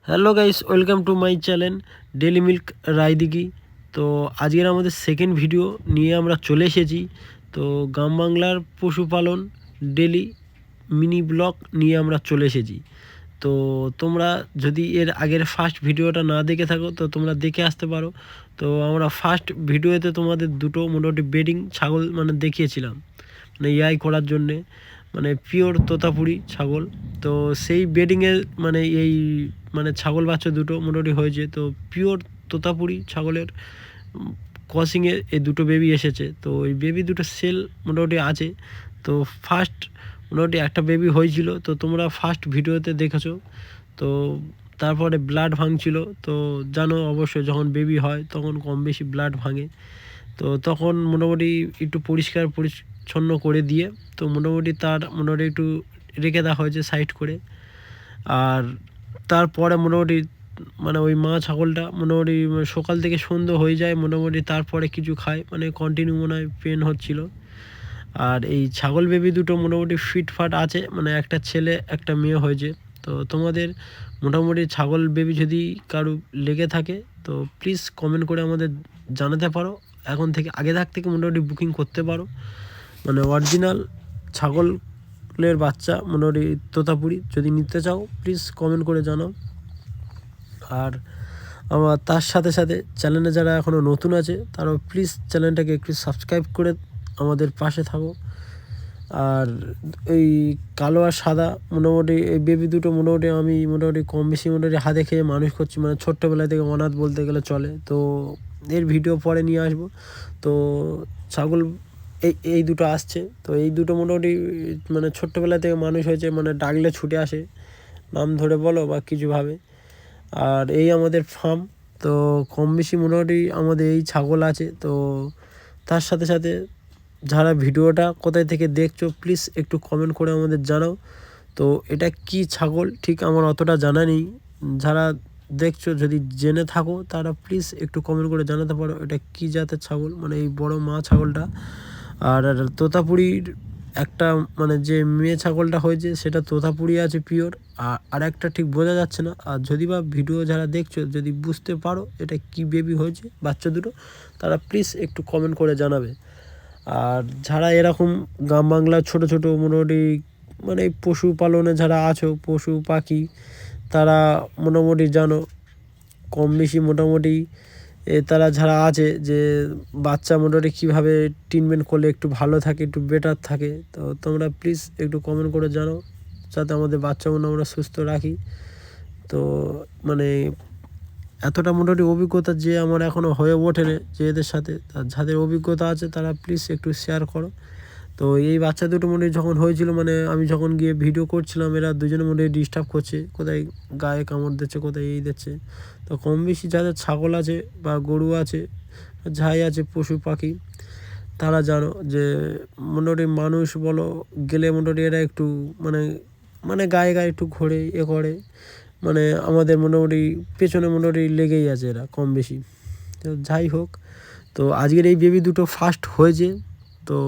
Hello guys, welcome to my channel daily milk Raidighi. তো আজকের আমাদের সেকেন্ড ভিডিও নিয়ে আমরা চলে এসেছি। তো গ্রাম বাংলার পশুপালন ডেলি মিনি ব্লগ নিয়ে আমরা চলে এসেছি। তো তোমরা যদি এর আগের ফার্স্ট ভিডিওটা না দেখে থাকো তো তোমরা দেখে আসতে পারো। তো আমরা ফার্স্ট ভিডিওতে তোমাদের দুটো মোটামুটি বেডিং ছাগল দেখিয়েছিলাম, ইয়াই করার জন্যে, পিওর তোতাপুরি ছাগল। তো সেই বেডিংয়ে এই ছাগল বাচ্চা দুটো মোটামুটি হয়েছে। তো পিওর তোতাপুরি ছাগলের ক্রসিংয়ে এই দুটো বেবি এসেছে। তো এই বেবি দুটো সেল মোটামুটি আছে। তো ফার্স্ট মোটামুটি একটা বেবি হয়েছিল, তো তোমরা ফার্স্ট ভিডিওতে দেখেছো। তো তারপরে ব্লাড ভাঙছিল। তো জানো অবশ্যই যখন বেবি হয় তখন কম বেশি ব্লাড ভাঙে। তো তখন মোটামুটি একটু পরিষ্কার পরিচ্ছন্ন করে দিয়ে তো মোটামুটি একটু রেখে দেওয়া হয়েছে সাইড করে। আর তারপরে মোটামুটি ওই মা ছাগলটা মোটামুটি সকাল থেকে সন্ধ্যে হয়ে যায়, মোটামুটি তারপরে কিছু খায়, কন্টিনিউ মনে হয় পেন হচ্ছিল। আর এই ছাগল বেবি দুটো মোটামুটি ফিটফাট আছে, একটা ছেলে একটা মেয়ে হয়েছে। তো তোমাদের মোটামুটি ছাগল বেবি যদি কারো লেগে থাকে তো প্লিজ কমেন্ট করে আমাদের জানাতে পারো। এখন থেকে আগে থেকে মোটামুটি বুকিং করতে পারো। অরিজিনাল ছাগলের বাচ্চা মোটামুটি তোতাপুরি যদি নিতে চাও প্লিজ কমেন্ট করে জানাও। আর আমার তার সাথে সাথে চ্যানেলে যারা এখনও নতুন আছে তারাও প্লিজ চ্যানেলটাকে একটু সাবস্ক্রাইব করে আমাদের পাশে থাকো। আর এই কালো আর সাদা মোটামুটি এই বেবি দুটো মোটামুটি আমি কম বেশি হাতে খেয়ে মানুষ করছি, ছোট্টবেলা থেকে অনাথ বলতে গেলে চলে। তো এর ভিডিও পরে নিয়ে আসবো। তো ছাগল এই দুটো আসছে। তো এই দুটো মোটামুটি ছোট্টবেলা থেকে মানুষ হয়েছে, ডাকলে ছুটে আসে, নাম ধরে বলো বা কিছুভাবে। আর এই আমাদের ফার্ম। তো কম বেশি মোটামুটি আমাদের এই ছাগল আছে। তো তার সাথে সাথে যারা ভিডিওটা কোথায় থেকে দেখছো প্লিজ একটু কমেন্ট করে আমাদের জানাও। তো এটা কি ছাগল ঠিক আমার অতটা জানা নেই, যারা দেখছো যদি জেনে থাকো তারা প্লিজ একটু কমেন্ট করে জানাতে পারো এটা কি জাতের ছাগল, এই বড় মা ছাগলটা। আর তোতাপুরির একটা যে মেয়ে ছাগলটা হয়েছে সেটা তোতাপুরি আছে পিওর, আর একটা ঠিক বোঝা যাচ্ছে না। আর যদি বা ভিডিও যারা দেখছো যদি বুঝতে পারো এটা কি বেবি হয়েছে বাচ্চা দুটো, তারা প্লিজ একটু কমেন্ট করে জানাবে। আর যারা এরকম গ্রাম বাংলার ছোটো ছোটো মোটামুটি পশুপালনে যারা আছো, পশু পাখি, তারা মোটামুটি জানো কম বেশি মোটামুটি তারা যারা আছে যে বাচ্চা মোটামুটি কীভাবে ট্রিটমেন্ট করলে একটু ভালো থাকে, একটু বেটার থাকে। তো তোমরা প্লিজ একটু কমেন্ট করে জানাও যাতে আমাদের বাচ্চাগুলো আমরা সুস্থ রাখি। তো এতটা মোটামুটি অভিজ্ঞতা যে আমার এখনও হয়ে ওঠেনি যে এদের সাথে, যাদের অভিজ্ঞতা আছে তারা প্লিজ একটু শেয়ার করো। তো এই বাচ্চা দুটো যখন হয়েছিল আমি যখন গিয়ে ভিডিও করছিলাম এরা দুজনে ডিস্টার্ব করছে, কোথায় গায়ে কামড় দিচ্ছে, কোথায় এই দিচ্ছে। তো কম বেশি যাদের ছাগল আছে বা গরু আছে, যাই আছে পশু পাখি, তারা জানো যে মোটামুটি মানুষ বলো গেলে মোটামুটি এরা একটু গায়ে গায়ে একটু ঘোরে করে, আমাদের মোটামুটি পেছনে মোটামুটি লেগেই আছে এরা কম বেশি। তো যাই হোক, তো আজকের এই বেবি দুটো ফার্স্ট হয়েছে। তো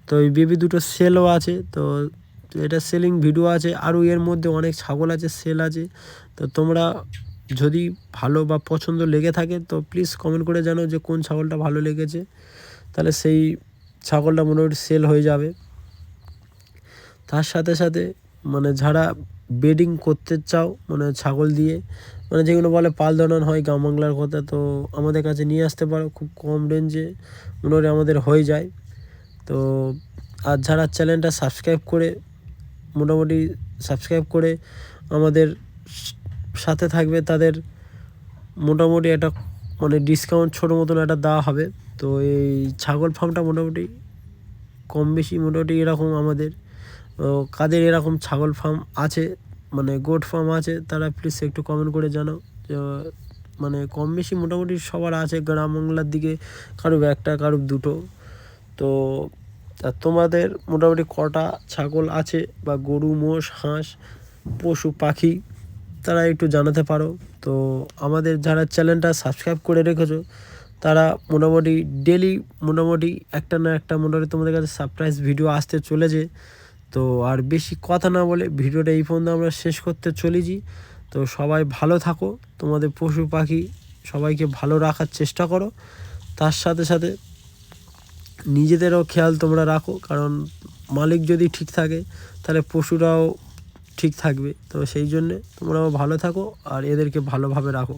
তো এই বেবি দুটো সেলও আছে। তো এটা সেলিং ভিডিও আছে, আরও এর মধ্যে অনেক ছাগল আছে, সেল আছে। তো তোমরা যদি ভালো বা পছন্দ লেগে থাকে তো প্লিজ কমেন্ট করে জানাও যে কোন ছাগলটা ভালো লেগেছে, তাহলে সেই ছাগলটা মোটামুটি সেল হয়ে যাবে। তার সাথে সাথে যারা বেডিং করতে চাও ছাগল দিয়ে, যেগুলো বলে পাল দোনান হয় গ্রাম বাংলার কথা, তো আমাদের কাছে নিয়ে আসতে পারো, খুব কম রেঞ্জে মোটামুটি আমাদের হয়ে যায়। তো আর যারা চ্যানেলটা সাবস্ক্রাইব করে আমাদের সাথে থাকবে তাদের মোটামুটি একটা ডিসকাউন্ট ছোটো মতন একটা দেওয়া হবে। তো এই ছাগল ফার্মটা মোটামুটি কম বেশি মোটামুটি এরকম আমাদের কাদের এরকম ছাগল ফার্ম আছে, গোট ফার্ম আছে, তারা প্লিজ একটু কমেন্ট করে জানাও। কম বেশি মোটামুটি সবার আছে গ্রাম বাংলার দিকে, কারুর একটা কারুর দুটো। তো তোমাদের মোটামুটি কটা ছাগল আছে বা গরু মোষ হাঁস পশু পাখি, তারা একটু জানাতে পারো। তো আমাদের যারা চ্যানেলটা সাবস্ক্রাইব করে রেখেছো তারা মোটামুটি ডেলি মোটামুটি একটা না একটা মোটামুটি তোমাদের কাছে সারপ্রাইজ ভিডিও আসতে চলেছে। তো আর বেশি কথা না বলে ভিডিওটা এই পর্যন্ত আমরা শেষ করতে চলেছি। তো সবাই ভালো থাকো, তোমাদের পশু পাখি সবাইকে ভালো রাখার চেষ্টা করো, তার সাথে সাথে নিজেদেরও খেয়াল তোমরা রাখো, কারণ মালিক যদি ঠিক থাকে তাহলে পশুরাও ঠিক থাকবে। তো সেই জন্যে তোমরাও ভালো থাকো আর এদেরকে ভালোভাবে রাখো।